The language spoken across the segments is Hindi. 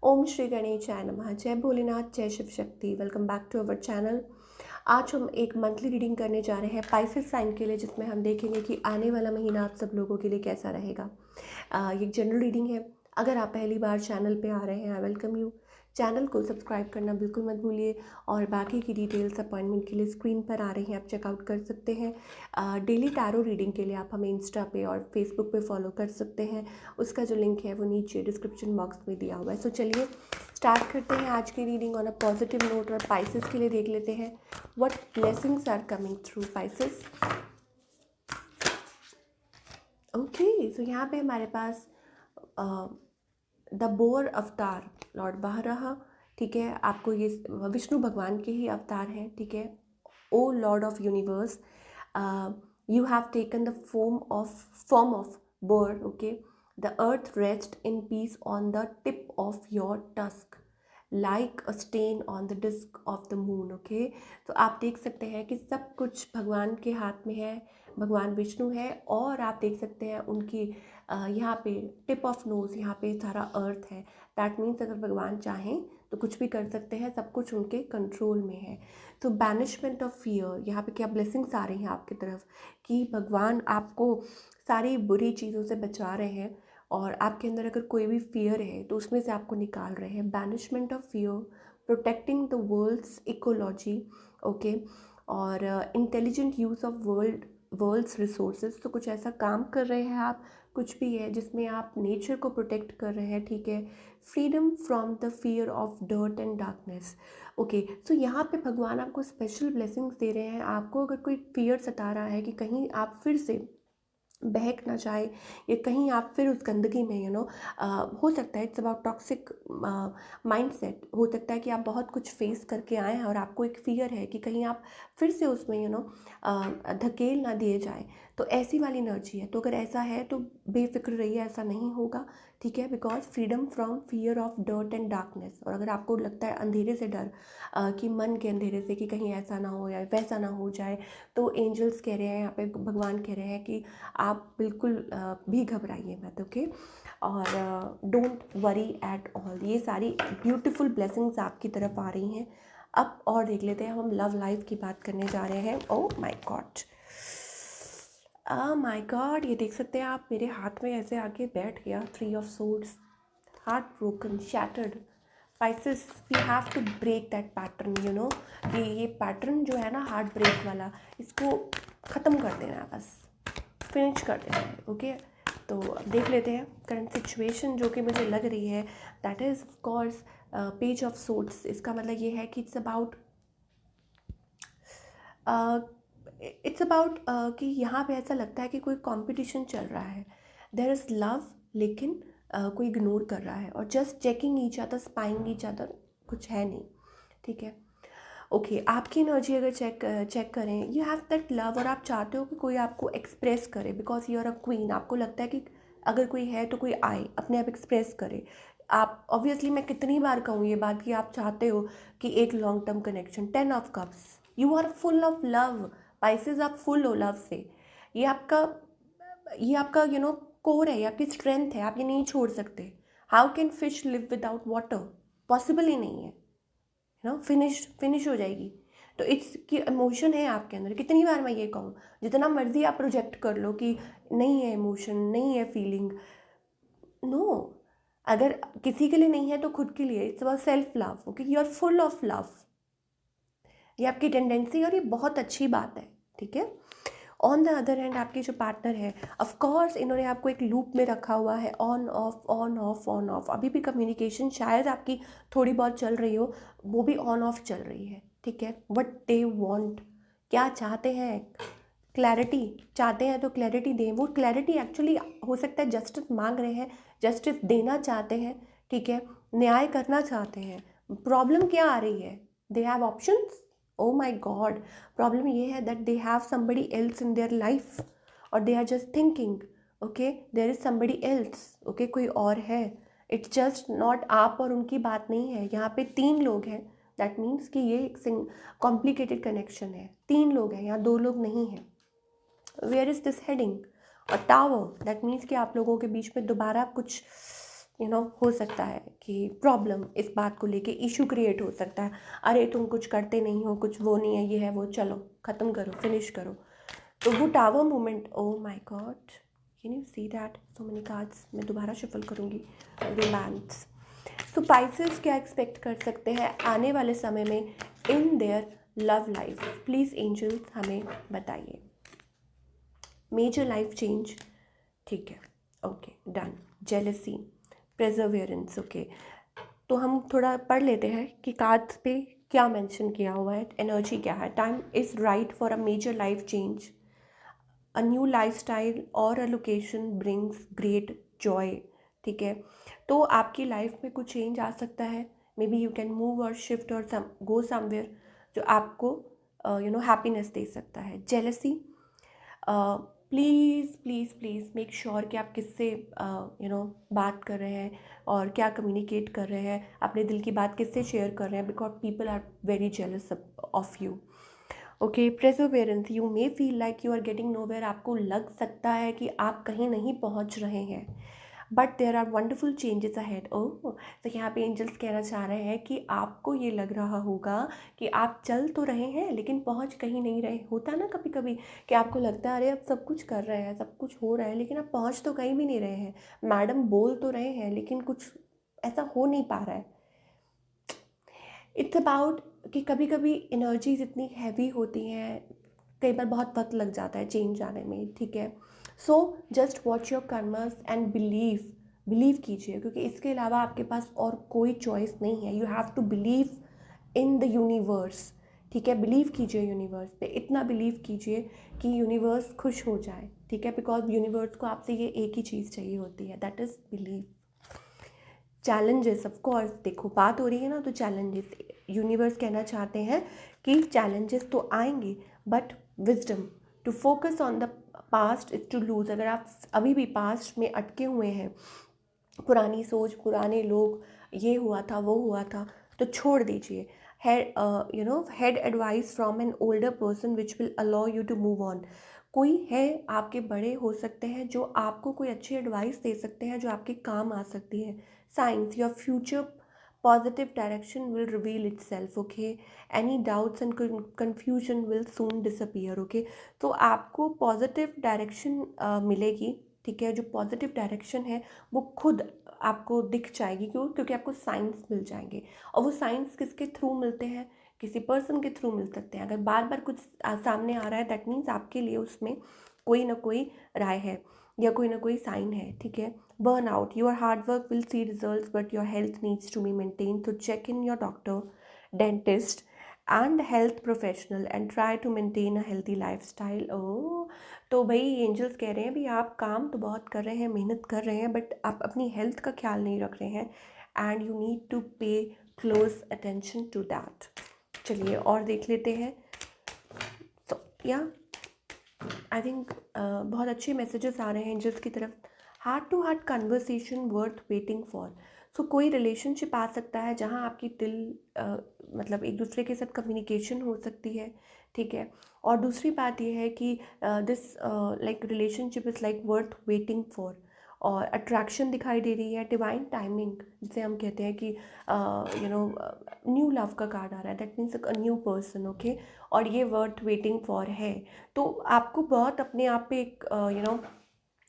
ओम श्री गणेशाय नमः। जय भोलेनाथ, जय Shiv Shakti. Welcome back to our channel. आज हम एक मंथली रीडिंग करने जा रहे हैं पाइसेस साइन के लिए, जिसमें हम देखेंगे कि आने वाला महीना आप सब लोगों के लिए कैसा रहेगा। ये एक जनरल रीडिंग है। अगर आप पहली बार चैनल पे आ रहे हैं, आई वेलकम यू। चैनल को सब्सक्राइब करना बिल्कुल मत भूलिए, और बाकी की डिटेल्स अपॉइंटमेंट के लिए स्क्रीन पर आ रही हैं, आप चेकआउट कर सकते हैं। डेली टैरो रीडिंग के लिए आप हमें इंस्टा पे और फेसबुक पे फॉलो कर सकते हैं। उसका जो लिंक है वो नीचे डिस्क्रिप्शन बॉक्स में दिया हुआ है। सो चलिए स्टार्ट करते हैं आज की reading on a positive note. और पाइसेस के लिए देख लेते हैं what blessings are coming through Pisces. Okay, so यहाँ पे हमारे पास the boar avatar Lord Varaha, ठीक है। आपको ये विष्णु भगवान के ही अवतार हैं, ठीक है। O Lord of universe, you have taken the form of boar, okay. The earth rest in peace on the tip of your tusk like a stain on the disc of the moon, okay. तो आप देख सकते हैं कि सब कुछ भगवान के हाथ में है, भगवान विष्णु है। और आप देख सकते हैं उनकी यहाँ पे टिप ऑफ नोज, यहाँ पे सारा अर्थ है। दैट मीन्स अगर भगवान चाहें तो कुछ भी कर सकते हैं, सब कुछ उनके कंट्रोल में है। तो बैनिशमेंट ऑफ फियर, यहाँ पे क्या ब्लेसिंग्स आ रही हैं आपकी तरफ कि भगवान आपको सारी बुरी चीज़ों से बचा रहे हैं, और आपके अंदर अगर कोई भी फियर है तो उसमें से आपको निकाल रहे हैं। Banishment of fear, protecting the world's ecology, okay. और intelligent use of world's resources. तो कुछ ऐसा काम कर रहे हैं आप, कुछ भी है जिसमें आप नेचर को प्रोटेक्ट कर रहे हैं, ठीक है। Freedom from the fear of dirt and darkness, okay. So यहाँ पे भगवान आपको स्पेशल ब्लेसिंग्स दे रहे हैं। आपको अगर कोई फियर सता रहा है कि कहीं आप फिर से बहक ना जाए, या कहीं आप फिर उस गंदगी में हो सकता है इट्स अबाउट टॉक्सिक माइंडसेट। हो सकता है कि आप बहुत कुछ फेस करके आए हैं और आपको एक फियर है कि कहीं आप फिर से उसमें धकेल ना दिए जाए। तो ऐसी वाली एनर्जी है। तो अगर ऐसा है तो बेफिक्र रहिए, ऐसा नहीं होगा, ठीक है। Because freedom from fear of dirt and darkness. और अगर आपको लगता है अंधेरे से डर, कि मन के अंधेरे से कि कहीं ऐसा ना हो या वैसा ना हो जाए, तो एंजल्स कह रहे हैं, यहाँ पे भगवान कह रहे हैं कि आप बिल्कुल भी घबराइए मत, ओके। और डोंट वरी एट ऑल। ये सारी ब्यूटीफुल ब्लेसिंग्स आपकी तरफ आ रही हैं। अब और देख लेते हैं, हम लव लाइफ की बात करने जा रहे हैं। Oh my God, my God, ये देख सकते हैं आप, मेरे हाथ में ऐसे आके बैठ गया 3 of swords. Heart broken, shattered. Pisces, we have to break that pattern, ये पैटर्न जो है ना हार्ट ब्रेक वाला, इसको ख़त्म कर देना है, बस फिनिश कर देना है, ओके। तो अब देख लेते हैं करंट सिचुएशन जो कि मुझे लग रही है, that is of course page of swords. इसका मतलब ये है कि इट्स अबाउट कि यहाँ पे ऐसा लगता है कि कोई कंपटीशन चल रहा है। देयर इज़ लव, लेकिन कोई इग्नोर कर रहा है, और just checking each other, spying each other, कुछ है नहीं, ठीक है। ओके, आपकी एनर्जी अगर चेक करें, यू हैव दैट लव, और आप चाहते हो कि कोई आपको एक्सप्रेस करे, because you are a queen. आपको लगता है कि अगर कोई है तो कोई आए, अपने आप एक्सप्रेस करे। आप ऑब्वियसली, मैं कितनी बार कहूँ ये बात कि आप चाहते हो कि एक long term connection. 10 of cups, you are full of love. Pisces, आप फुल हो लव से। ये आपका ये आपका कोर है, ये आपकी स्ट्रेंथ है, आप ये नहीं छोड़ सकते। How can fish live without water? Possible ही नहीं है, फिनिश हो जाएगी। तो इट्स कि इमोशन है आपके अंदर। कितनी बार मैं ये कहूँ, जितना मर्जी आप प्रोजेक्ट कर लो कि नहीं है इमोशन, नहीं है फीलिंग, नो। अगर किसी के लिए नहीं है तो खुद के लिए। It's about self love, okay. You are full of love, ये आपकी टेंडेंसी, और ये बहुत अच्छी बात है, ठीक है। ऑन द अदर हैंड, आपके जो पार्टनर है, ऑफ कोर्स इन्होंने आपको एक लूप में रखा हुआ है, on off on off on off. अभी भी कम्युनिकेशन शायद आपकी थोड़ी बहुत चल रही हो, वो भी ऑन ऑफ चल रही है, ठीक है। व्हाट दे वांट, क्या चाहते हैं, क्लैरिटी चाहते हैं तो क्लैरिटी दें। वो क्लैरिटी एक्चुअली हो सकता है जस्टिस मांग रहे हैं, जस्टिस देना चाहते हैं, ठीक है। न्याय करना चाहते हैं। प्रॉब्लम क्या आ रही है? They have options. O my God, problem ये है that they have somebody else in their life, और they are just thinking, okay, there is somebody else, okay, कोई और है। इट्स जस्ट नॉट आप और उनकी बात नहीं है, यहाँ पे 3 लोग हैं। दैट मीन्स कि ये एक कॉम्प्लिकेटेड कनेक्शन है। 3 लोग हैं, यहाँ 2 लोग नहीं हैं। Where is this heading? A tower. That means कि आप लोगों के बीच में दोबारा कुछ हो सकता है कि प्रॉब्लम इस बात को लेके इशू क्रिएट हो सकता है, अरे तुम कुछ करते नहीं हो, कुछ वो नहीं है, ये है वो, चलो ख़त्म करो, फिनिश करो। तो वो tower moment, O my God, can you see that, so many cards, मैं दोबारा शफल करूँगी। रोमांस। सो पाइसेस क्या एक्सपेक्ट कर सकते हैं आने वाले समय में in their love life, please angels हमें बताइए। मेजर लाइफ चेंज, ठीक है, okay done. Jealousy, perseverance, okay. तो हम थोड़ा पढ़ लेते हैं कि कार्ड्स पे क्या मेंशन किया हुआ है, एनर्जी क्या है। Time is right for a major life change, a new lifestyle और a location brings great joy, ठीक है। तो आपकी लाइफ में कुछ चेंज आ सकता है, may be you can move और शिफ्ट और गो समवेयर जो आपको हैप्पीनेस दे सकता है। Jealousy, please please please make sure कि आप किससे बात कर रहे हैं और क्या कम्युनिकेट कर रहे हैं, अपने दिल की बात किससे शेयर कर रहे हैं, because people are very jealous of you. Okay, perseverance, you may feel like you are getting nowhere, आपको लग सकता है कि आप कहीं नहीं पहुंच रहे हैं, but there are wonderful changes ahead. Oh, तो यहाँ पे एंजल्स कहना चाह रहे हैं कि आपको ये लग रहा होगा कि आप चल तो रहे हैं लेकिन पहुंच कहीं नहीं रहे। होता ना कभी कभी कि आपको लगता है अरे अब सब कुछ कर रहे हैं, सब कुछ हो रहा है, लेकिन आप पहुंच तो कहीं भी नहीं रहे हैं। मैडम बोल तो रहे हैं लेकिन कुछ ऐसा हो नहीं पा रहा है। इट्स अबाउट कि कभी कभी एनर्जीज इतनी हैवी होती हैं, कई बार बहुत वक्त लग जाता है चेंज आने में, ठीक है। So just watch your karmas and believe, believe कीजिए, क्योंकि इसके अलावा आपके पास और कोई चॉइस नहीं है। You have to believe in the universe, ठीक है। बिलीव कीजिए यूनिवर्स पे, इतना बिलीव कीजिए कि यूनिवर्स खुश हो जाए, ठीक है, बिकॉज यूनिवर्स को आपसे ये एक ही चीज़ चाहिए होती है, that is believe. Challenges, of course, देखो बात हो रही है ना, तो चैलेंजेस, यूनिवर्स कहना चाहते हैं कि चैलेंजेस तो आएंगे, but wisdom, to focus on the past is to lose. अगर आप अभी भी पास्ट में अटके हुए हैं, पुरानी सोच, पुराने लोग, ये हुआ था वो हुआ था, तो छोड़ दीजिए। Heed advice from an older person which will allow you to move on. कोई है, आपके बड़े हो सकते हैं जो आपको कोई अच्छी एडवाइस दे सकते हैं जो आपके काम आ सकती है। Science, your future positive direction will reveal itself, okay, any doubts and confusion will soon disappear, okay। तो आपको पॉजिटिव डायरेक्शन मिलेगी, ठीक है। जो पॉजिटिव डायरेक्शन है वो खुद आपको दिख जाएगी, क्यों, क्योंकि आपको साइंस मिल जाएंगे। और वो साइंस किसके थ्रू मिलते हैं, किसी पर्सन के थ्रू मिल सकते हैं। अगर बार बार कुछ सामने आ रहा है, दैट मीन्स आपके लिए उसमें कोई ना कोई राय है या कोई ना कोई साइन है, ठीक है। Burnout, your hard work will see results, but your health needs to be maintained. So check in your doctor, dentist, and health professional and try to maintain a healthy lifestyle. Oh, तो भाई एंजल्स कह रहे हैं भी आप काम तो बहुत कर रहे हैं, मेहनत कर रहे हैं, बट आप अपनी हेल्थ का ख्याल नहीं रख रहे हैं, एंड यू नीड टू पे क्लोज अटेंशन टू दैट। चलिए और देख लेते हैं। तो या आई थिंक बहुत अच्छे मैसेजेस आ रहे हैं एंजल्स की तरफ। Heart to heart conversation worth waiting for. So कोई रिलेशनशिप आ सकता है जहाँ आपकी दिल मतलब एक दूसरे के साथ कम्युनिकेशन हो सकती है, ठीक है। और दूसरी बात यह है कि this like relationship is like worth waiting for. और अट्रैक्शन दिखाई दे रही है, डिवाइन टाइमिंग जिसे हम कहते हैं कि न्यू लव का कार्ड आ रहा है, that means a new person, okay. और ये वर्थ वेटिंग फॉर है। तो आपको बहुत अपने आप पे एक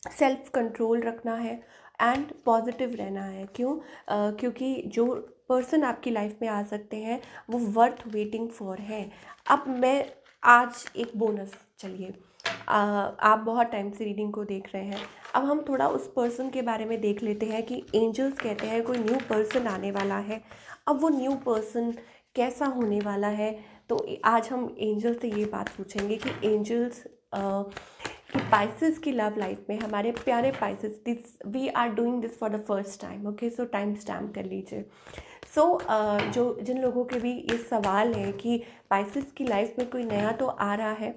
सेल्फ कंट्रोल रखना है एंड पॉजिटिव रहना है। क्यों? क्योंकि जो पर्सन आपकी लाइफ में आ सकते हैं वो वर्थ वेटिंग फॉर है। अब मैं आज एक बोनस, चलिए आप बहुत टाइम से रीडिंग को देख रहे हैं, अब हम थोड़ा उस पर्सन के बारे में देख लेते हैं कि एंजल्स कहते हैं कोई न्यू पर्सन आने वाला है। अब वो न्यू पर्सन कैसा होने वाला है, तो आज हम एंजल से ये बात पूछेंगे कि एंजल्स कि पाइसेस की लव लाइफ में, हमारे प्यारे Pisces, this we are doing this for the first time, okay. So time stamp कर लीजिए। सो जो जिन लोगों के भी ये सवाल है कि पाइसेस की लाइफ में कोई नया तो आ रहा है,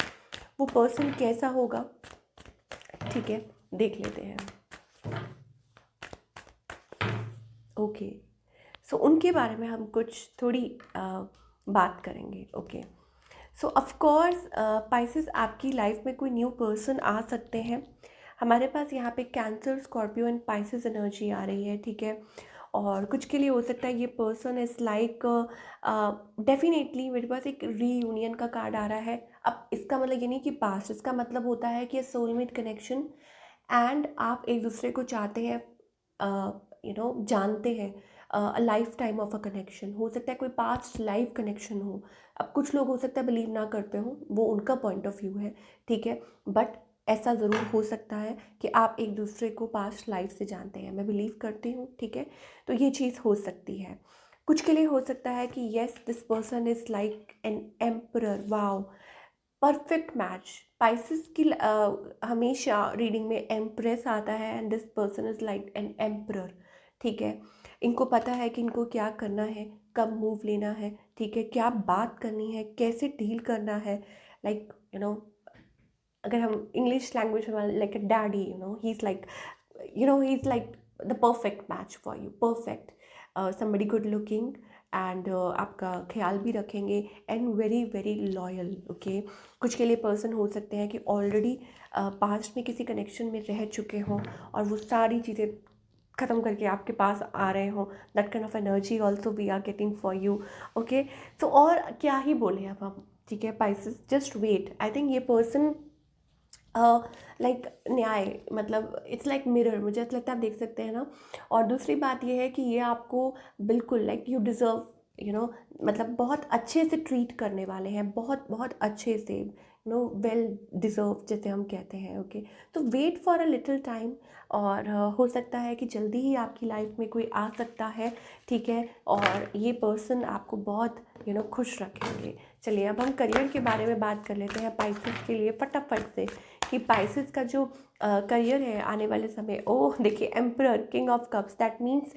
वो पर्सन कैसा होगा, ठीक है, देख लेते हैं। ओके, सो उनके बारे में हम कुछ थोड़ी बात करेंगे, ओके। सो ऑफकोर्स पाइसेस आपकी लाइफ में कोई न्यू पर्सन आ सकते हैं। हमारे पास यहाँ पे Cancer, Scorpio and Pisces energy आ रही है, ठीक है। और कुछ के लिए हो सकता है ये पर्सन इज़ लाइक, डेफिनेटली मेरे पास एक रीयूनियन का कार्ड आ रहा है। अब इसका मतलब ये नहीं कि पास्ट, इसका मतलब होता है कि सोलमेट कनेक्शन, एंड आप एक दूसरे को चाहते हैं, जानते हैं, life time of a connection. हो सकता है कोई पास्ट लाइफ कनेक्शन हो। अब कुछ लोग हो सकता है बिलीव ना करते हो, वो उनका पॉइंट ऑफ व्यू है, ठीक है। बट ऐसा ज़रूर हो सकता है कि आप एक दूसरे को पास्ट लाइफ से जानते हैं, मैं बिलीव करती हूँ, ठीक है। तो ये चीज़ हो सकती है। कुछ के लिए हो सकता है कि yes this person is like an emperor, wow, perfect match. Spices की हमेशा रीडिंग में एम्प्रेस आता है, and this person is like an emperor, ठीक है। इनको पता है कि इनको क्या करना है, कब मूव लेना है, ठीक है, क्या बात करनी है, कैसे डील करना है। लाइक अगर हम इंग्लिश लैंग्वेज में, like a daddy, he is like, he is like the perfect match for you, perfect, somebody good looking, and आपका ख्याल भी रखेंगे, and very very loyal, okay. कुछ के लिए पर्सन हो सकते हैं कि ऑलरेडी पास्ट में किसी कनेक्शन में रह चुके हों, और वो सारी चीज़ें ख़त्म करके आपके पास आ रहे हों। That kind of energy also we are getting for you, okay. तो और क्या ही बोले अब हम, ठीक है। Pisces, just wait, I think ये पर्सन लाइक न्याय, मतलब इट्स लाइक मिरर, मुझे ऐसा लगता है, आप देख सकते हैं ना। और दूसरी बात ये है कि ये आपको बिल्कुल लाइक यू डिज़र्व, मतलब बहुत अच्छे से ट्रीट करने वाले हैं, बहुत बहुत अच्छे से, वेल डिज़र्व जैसे हम कहते हैं, ओके। तो wait for a little time, और हो सकता है कि जल्दी ही आपकी लाइफ में कोई आ सकता है, ठीक है। और ये पर्सन आपको बहुत खुश रखेंगे। चलिए अब हम करियर के बारे में बात कर लेते हैं पाइसेस के लिए फटाफट से, कि पाइसेस का जो करियर है आने वाले समय, ओह देखिए, emperor, king of cups, that means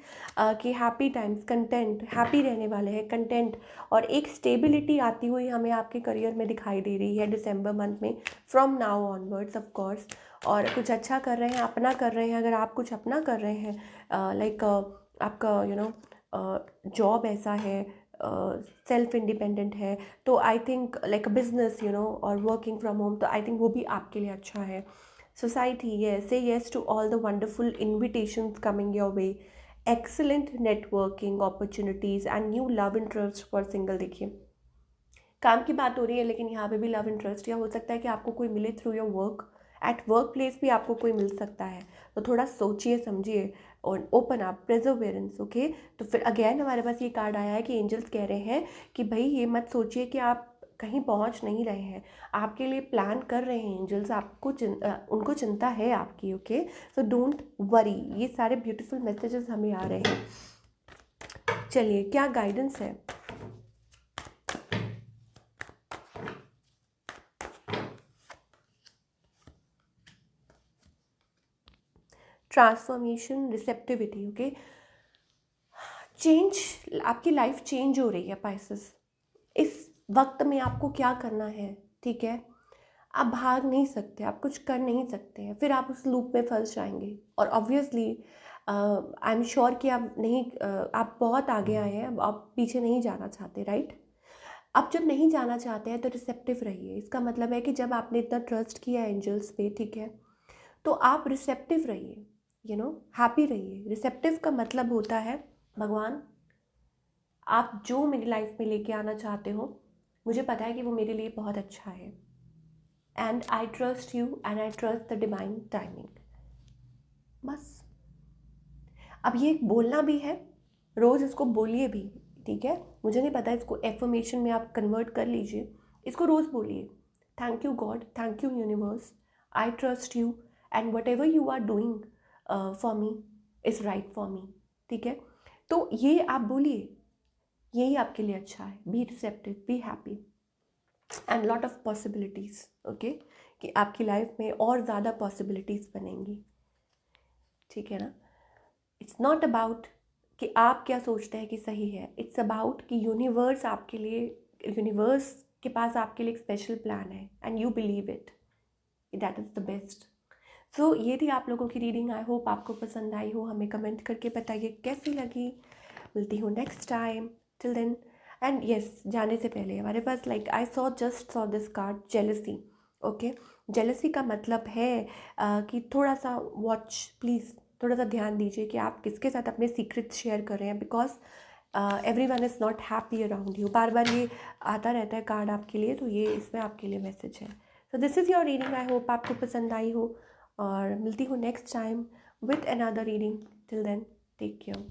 कि हैप्पी टाइम्स, कंटेंट, हैप्पी रहने वाले हैं, कंटेंट, और एक स्टेबिलिटी आती हुई हमें आपके करियर में दिखाई दे रही है दिसंबर मंथ में, from now onwards of course. और कुछ अच्छा कर रहे हैं, अपना कर रहे हैं, अगर आप कुछ अपना कर रहे हैं, लाइक आपका जॉब ऐसा है, सेल्फ इंडिपेंडेंट है, तो आई थिंक लाइक बिजनेस, और वर्किंग फ्रॉम होम, तो आई थिंक वो भी आपके लिए अच्छा है। Society, yes, say yes to all the wonderful invitations coming your way, excellent networking opportunities and new love interest for single। देखिए, काम की बात हो रही है, लेकिन यहाँ पे भी लव इंटरेस्ट, या हो सकता है कि आपको कोई मिले through your work, at work place भी आपको कोई मिल सकता है। तो थोड़ा सोचिए समझिए, और ओपन अप, प्रेजरवेरेंस, ओके। तो फिर अगेन हमारे पास ये कार्ड आया है कि एंजल्स कह रहे हैं कि भाई ये मत सोचिए कि आप कहीं पहुंच नहीं रहे हैं, आपके लिए प्लान कर रहे हैं एंजल्स, आपको उनको चिंता है आपकी, ओके। So don't worry. ये सारे ब्यूटीफुल मैसेजेस हमें आ रहे हैं। चलिए क्या गाइडेंस है। Transformation, receptivity, okay. चेंज, आपकी लाइफ चेंज हो रही है पाइसेस। इस वक्त में आपको क्या करना है, ठीक है। आप भाग नहीं सकते, आप कुछ कर नहीं सकते हैं, फिर आप उस लूप में फंस जाएंगे। और ऑब्वियसली आई एम श्योर कि आप नहीं, आप बहुत आगे आए हैं, अब आप पीछे नहीं जाना चाहते, राइट। आप जब नहीं जाना चाहते हैं तो रिसेप्टिव रहिए। इसका मतलब है कि जब आपने इतना ट्रस्ट किया एंजल्स पे, ठीक है, तो आप रिसेप्टिव रहिए, हैप्पी रहिए। रिसेप्टिव का मतलब होता है, भगवान आप जो मेरी लाइफ में लेके आना चाहते हो, मुझे पता है कि वो मेरे लिए बहुत अच्छा है, and I trust you and I trust the divine timing. बस अब ये बोलना भी है, रोज़ इसको बोलिए भी, ठीक है। मुझे नहीं पता, इसको एफर्मेशन में आप कन्वर्ट कर लीजिए, इसको रोज़ बोलिए। Thank you God, thank you universe, I trust you, and whatever you are doing for me is right for me, ठीक है। तो ये आप बोलिए, यही आपके लिए अच्छा है। Be receptive, be happy, and lot of possibilities, okay, कि आपकी लाइफ में और ज़्यादा पॉसिबिलिटीज़ बनेंगी, ठीक है ना। इट्स नॉट अबाउट कि आप क्या सोचते हैं कि सही है, इट्स अबाउट कि यूनिवर्स आपके लिए, यूनिवर्स के पास आपके लिए एक स्पेशल प्लान है, and you believe it, that is the best. So ये थी आप लोगों की रीडिंग। आई होप आपको पसंद आई हो। हमें कमेंट करके बताइए कैसी लगी। मिलती हूँ next time, till then. And yes, जाने से पहले हमारे पास, like I just saw this card, jealousy, okay. Jealousy का मतलब है कि थोड़ा सा वॉच, प्लीज़ थोड़ा सा ध्यान दीजिए कि आप किसके साथ अपने सीक्रेट्स शेयर कर रहे हैं, because everyone is not happy around you. बार बार ये आता रहता है कार्ड आपके लिए, तो ये इसमें आपके लिए मैसेज है। So this is your reading, I hope आपको पसंद आई हो, और मिलती हूँ next time with another reading. Till then, take care.